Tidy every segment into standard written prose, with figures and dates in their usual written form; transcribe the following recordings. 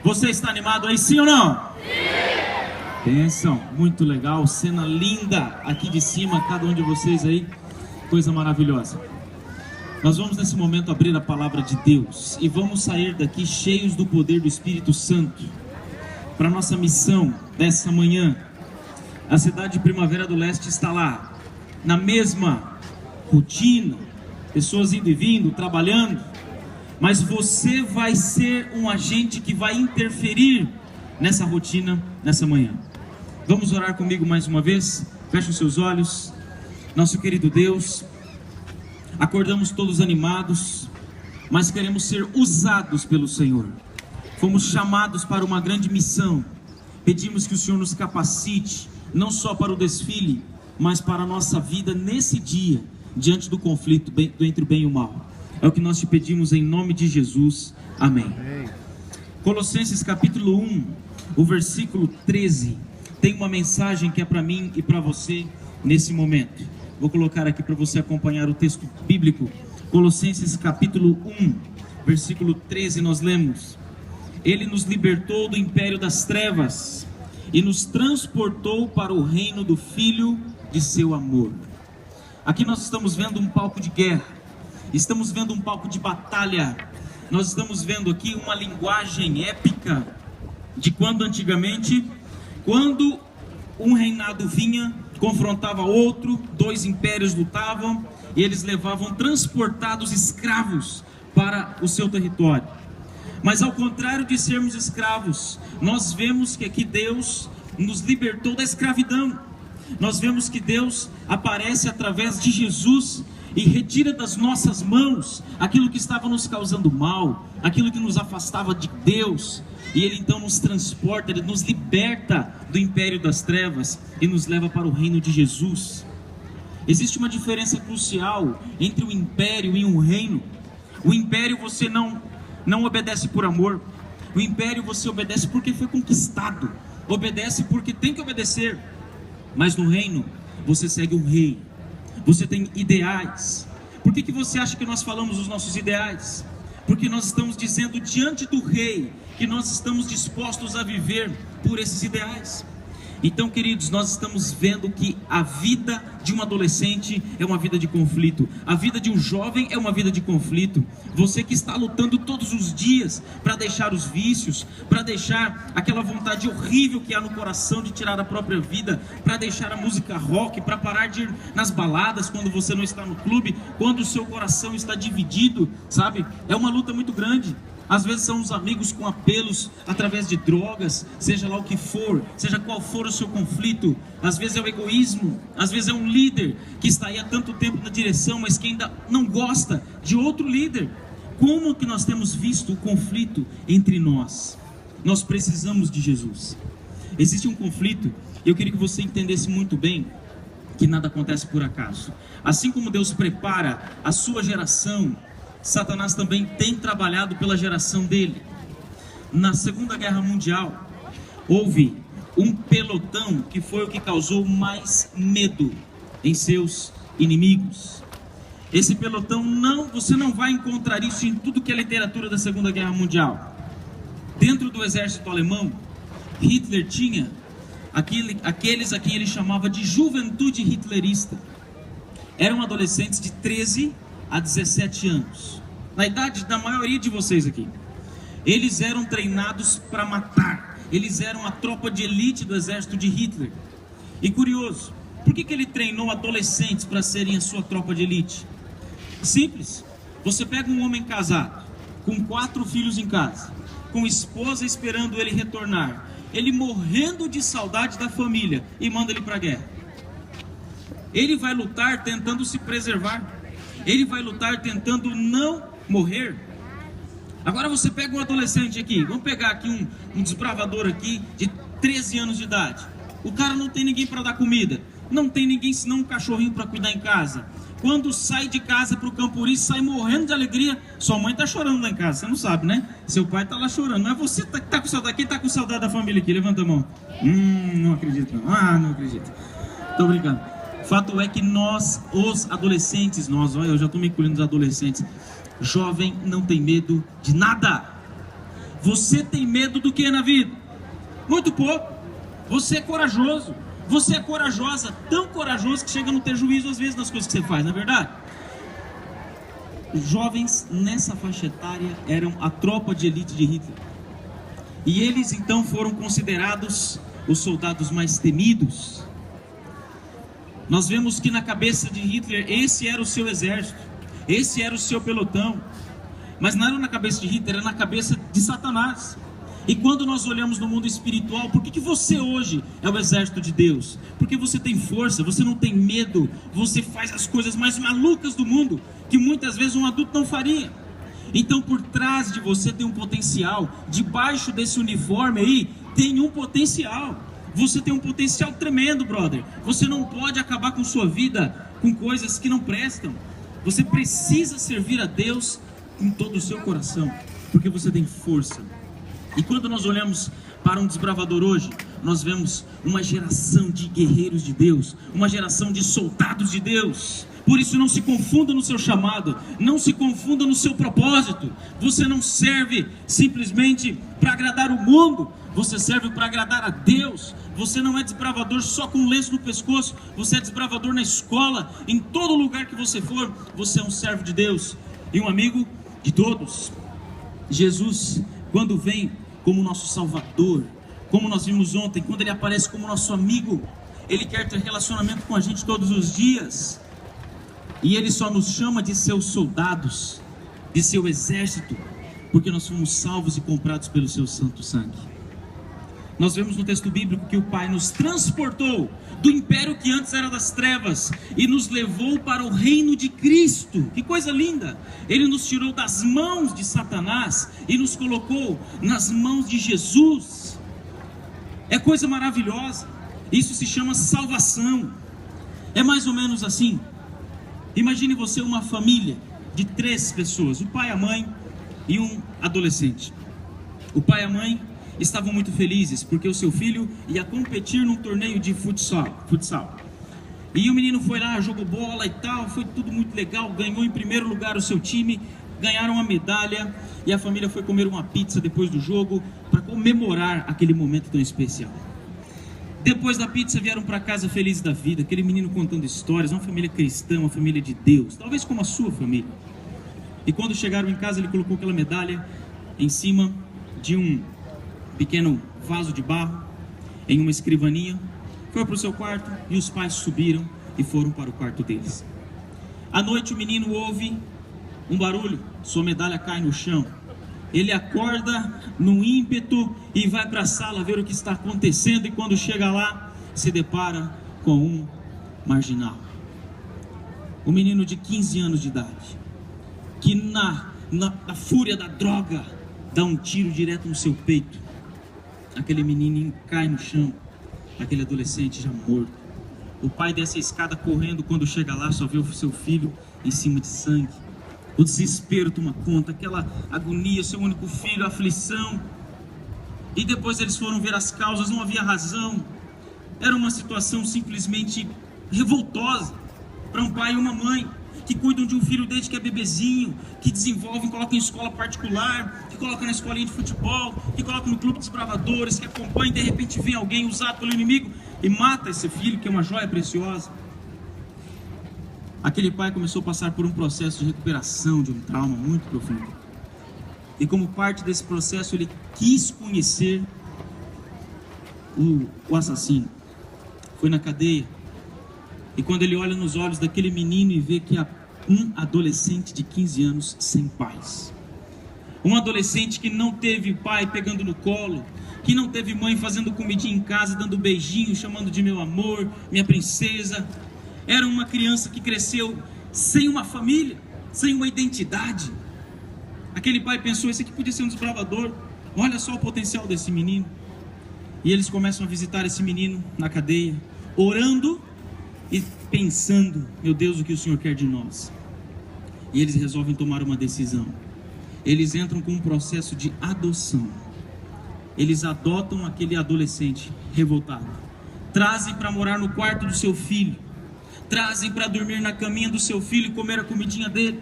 Você está animado aí, sim ou não? Sim! Bênção, muito legal, cena linda aqui de cima, cada um de vocês aí, coisa maravilhosa. Nós vamos nesse momento abrir a palavra de Deus e vamos sair daqui cheios do poder do Espírito Santo para nossa missão dessa manhã. A cidade de Primavera do Leste está lá, na mesma rotina, pessoas indo e vindo, trabalhando, mas você vai ser um agente que vai interferir nessa rotina, nessa manhã. Vamos orar comigo mais uma vez? Feche os seus olhos. Nosso querido Deus, acordamos todos animados, mas queremos ser usados pelo Senhor. Fomos chamados para uma grande missão. Pedimos que o Senhor nos capacite, não só para o desfile, mas para a nossa vida nesse dia, diante do conflito entre o bem e o mal. É o que nós te pedimos em nome de Jesus. Amém. Colossenses capítulo 1, o versículo 13, tem uma mensagem que é para mim e para você nesse momento. Vou colocar aqui para você acompanhar o texto bíblico. Colossenses capítulo 1, versículo 13, nós lemos: Ele nos libertou do império das trevas e nos transportou para o reino do Filho de seu amor. Aqui nós estamos vendo um palco de guerra, estamos vendo um palco de batalha, nós estamos vendo aqui uma linguagem épica de quando antigamente, quando um reinado vinha, confrontava outro, dois impérios lutavam e eles levavam transportados escravos para o seu território. Mas ao contrário de sermos escravos, nós vemos que aqui Deus nos libertou da escravidão. Nós vemos que Deus aparece através de Jesus e retira das nossas mãos aquilo que estava nos causando mal, aquilo que nos afastava de Deus, e Ele então nos transporta, Ele nos liberta do império das trevas e nos leva para o reino de Jesus. Existe uma diferença crucial entre o império e um reino. O império você não obedece por amor, o império você obedece porque foi conquistado, obedece porque tem que obedecer. Mas no reino, você segue um rei, você tem ideais. Por que você acha que nós falamos os nossos ideais? Porque nós estamos dizendo diante do rei que nós estamos dispostos a viver por esses ideais. Então, queridos, nós estamos vendo que a vida de um adolescente é uma vida de conflito. A vida de um jovem é uma vida de conflito. Você que está lutando todos os dias para deixar os vícios, para deixar aquela vontade horrível que há no coração de tirar a própria vida, para deixar a música rock, para parar de ir nas baladas quando você não está no clube, quando o seu coração está dividido, sabe? É uma luta muito grande. Às vezes são os amigos com apelos através de drogas, seja lá o que for, seja qual for o seu conflito. Às vezes é o egoísmo, às vezes é um líder que está aí há tanto tempo na direção, mas que ainda não gosta de outro líder. Como que nós temos visto o conflito entre nós? Nós precisamos de Jesus. Existe um conflito, e eu queria que você entendesse muito bem que nada acontece por acaso. Assim como Deus prepara a sua geração, Satanás também tem trabalhado pela geração dele. Na Segunda Guerra Mundial, houve um pelotão que foi o que causou mais medo em seus inimigos. Esse pelotão, você não vai encontrar isso em tudo que é literatura da Segunda Guerra Mundial. Dentro do exército alemão, Hitler tinha aqueles a quem ele chamava de juventude hitlerista. Eram adolescentes de 13 a 17 anos, na idade da maioria de vocês aqui. Eles eram treinados para matar, eles eram a tropa de elite do exército de Hitler. E curioso, por que ele treinou adolescentes para serem a sua tropa de elite? Simples. Você pega um homem casado, com 4 filhos em casa, com esposa esperando ele retornar, ele morrendo de saudade da família, e manda ele para a guerra. Ele vai lutar tentando se preservar, ele vai lutar tentando não morrer. Agora você pega um adolescente aqui, vamos pegar aqui um desbravador aqui de 13 anos de idade. O cara não tem ninguém para dar comida, não tem ninguém senão um cachorrinho para cuidar em casa. Quando sai de casa para o Campuri, sai morrendo de alegria. Sua mãe está chorando lá em casa, você não sabe, né? Seu pai está lá chorando, mas você tá com saudade. Quem está com saudade da família aqui? Levanta a mão. Não acredito não. Não acredito. Tô brincando. Fato é que nós, os adolescentes, olha, eu já estou me incluindo nos adolescentes. Jovem não tem medo de nada. Você tem medo do que na vida? Muito pouco. Você é corajoso. Você é corajosa, tão corajoso que chega a não ter juízo às vezes nas coisas que você faz, não é verdade? Os jovens nessa faixa etária eram a tropa de elite de Hitler. E eles então foram considerados os soldados mais temidos. Nós vemos que na cabeça de Hitler, esse era o seu exército, esse era o seu pelotão. Mas não era na cabeça de Hitler, era na cabeça de Satanás. E quando nós olhamos no mundo espiritual, por que você hoje é o exército de Deus? Porque você tem força, você não tem medo, você faz as coisas mais malucas do mundo, que muitas vezes um adulto não faria. Então por trás de você tem um potencial, debaixo desse uniforme aí, tem um potencial. Você tem um potencial tremendo, brother. Você não pode acabar com sua vida com coisas que não prestam. Você precisa servir a Deus com todo o seu coração, porque você tem força. E quando nós olhamos para um desbravador hoje, nós vemos uma geração de guerreiros de Deus, uma geração de soldados de Deus. Por isso não se confunda no seu chamado, não se confunda no seu propósito. Você não serve simplesmente para agradar o mundo, você serve para agradar a Deus. Você não é desbravador só com um lenço no pescoço, você é desbravador na escola, em todo lugar que você for, você é um servo de Deus e um amigo de todos. Jesus, quando vem como nosso Salvador, como nós vimos ontem, quando Ele aparece como nosso amigo, Ele quer ter relacionamento com a gente todos os dias. E Ele só nos chama de seus soldados, de seu exército, porque nós fomos salvos e comprados pelo seu santo sangue. Nós vemos no texto bíblico que o Pai nos transportou do império que antes era das trevas e nos levou para o reino de Cristo. Que coisa linda! Ele nos tirou das mãos de Satanás e nos colocou nas mãos de Jesus. É coisa maravilhosa. Isso se chama salvação. É mais ou menos assim. Imagine você uma família de 3 pessoas, o pai, a mãe e um adolescente. O pai e a mãe estavam muito felizes porque o seu filho ia competir num torneio de futsal. E o menino foi lá, jogou bola e tal, foi tudo muito legal, ganhou em primeiro lugar o seu time, ganharam uma medalha e a família foi comer uma pizza depois do jogo para comemorar aquele momento tão especial. Depois da pizza vieram para casa felizes da vida, aquele menino contando histórias, uma família cristã, uma família de Deus, talvez como a sua família. E quando chegaram em casa, ele colocou aquela medalha em cima de um pequeno vaso de barro, em uma escrivaninha, foi para o seu quarto e os pais subiram e foram para o quarto deles. À noite o menino ouve um barulho, sua medalha cai no chão. Ele acorda num ímpeto e vai para a sala ver o que está acontecendo, e quando chega lá, se depara com um marginal. Um menino de 15 anos de idade, que na fúria da droga, dá um tiro direto no seu peito. Aquele menininho cai no chão, aquele adolescente já morto. O pai desce a escada correndo, quando chega lá só vê o seu filho em cima de sangue. O desespero toma conta, aquela agonia, seu único filho, a aflição. E depois eles foram ver as causas, não havia razão. Era uma situação simplesmente revoltosa para um pai e uma mãe que cuidam de um filho desde que é bebezinho, que desenvolvem, colocam em escola particular, que colocam na escolinha de futebol, que colocam no clube de desbravadores, que acompanham, de repente vem alguém usado pelo inimigo e mata esse filho, que é uma joia preciosa. Aquele pai começou a passar por um processo de recuperação de um trauma muito profundo. E como parte desse processo, ele quis conhecer o assassino. Foi na cadeia. E quando ele olha nos olhos daquele menino e vê que há um adolescente de 15 anos sem pais. Um adolescente que não teve pai pegando no colo, que não teve mãe fazendo comidinha em casa, dando beijinho, chamando de meu amor, minha princesa. Era uma criança que cresceu sem uma família, sem uma identidade. Aquele pai pensou, esse aqui podia ser um desbravador, olha só o potencial desse menino. E eles começam a visitar esse menino na cadeia, orando e pensando, meu Deus, o que o Senhor quer de nós? E eles resolvem tomar uma decisão. Eles entram com um processo de adoção. Eles adotam aquele adolescente revoltado, trazem para morar no quarto do seu filho, trazem para dormir na caminha do seu filho e comer a comidinha dele,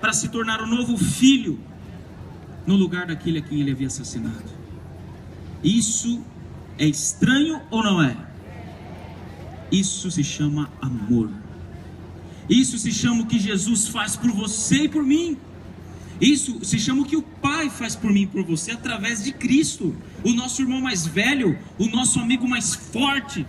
para se tornar o novo filho no lugar daquele a quem ele havia assassinado. Isso é estranho ou não é? Isso se chama amor. Isso se chama o que Jesus faz por você e por mim. Isso se chama o que o Pai faz por mim e por você através de Cristo, o nosso irmão mais velho, o nosso amigo mais forte.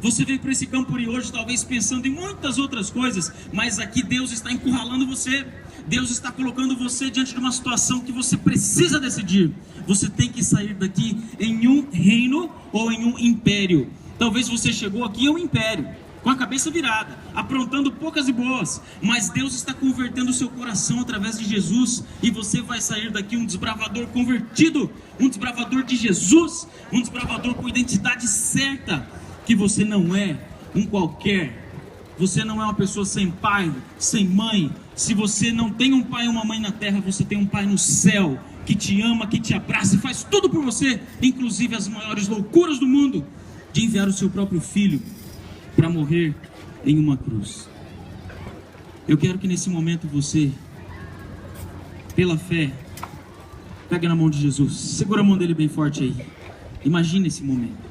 Você veio para esse campo hoje talvez pensando em muitas outras coisas, mas aqui Deus está encurralando você. Deus está colocando você diante de uma situação que você precisa decidir. Você tem que sair daqui em um reino ou em um império. Talvez você chegou aqui em um império, com a cabeça virada, aprontando poucas e boas, mas Deus está convertendo o seu coração através de Jesus, e você vai sair daqui um desbravador convertido, um desbravador de Jesus, um desbravador com identidade certa, que você não é um qualquer, você não é uma pessoa sem pai, sem mãe. Se você não tem um pai ou uma mãe na terra, você tem um pai no céu, que te ama, que te abraça e faz tudo por você, inclusive as maiores loucuras do mundo, de enviar o seu próprio filho para morrer em uma cruz. Eu quero que nesse momento você, pela fé, pegue na mão de Jesus, segura a mão dele bem forte aí, imagine esse momento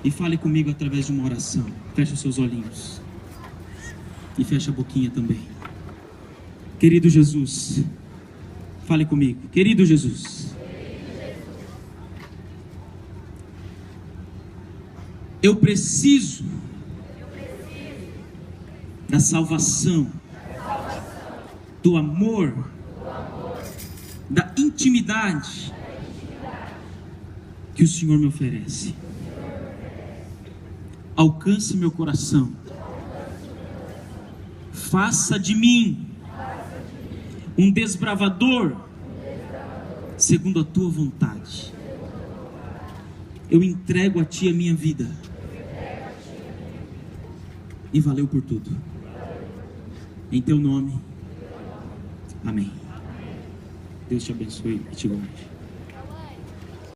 e fale comigo através de uma oração. Feche os seus olhinhos e feche a boquinha também. Querido Jesus, fale comigo. Querido Jesus, eu preciso da salvação, do amor, da intimidade que o Senhor me oferece. Alcance meu coração, faça de mim um desbravador segundo a tua vontade. Eu entrego a ti a minha vida, e valeu por tudo. Em teu nome, amém. Deus te abençoe e te guarde.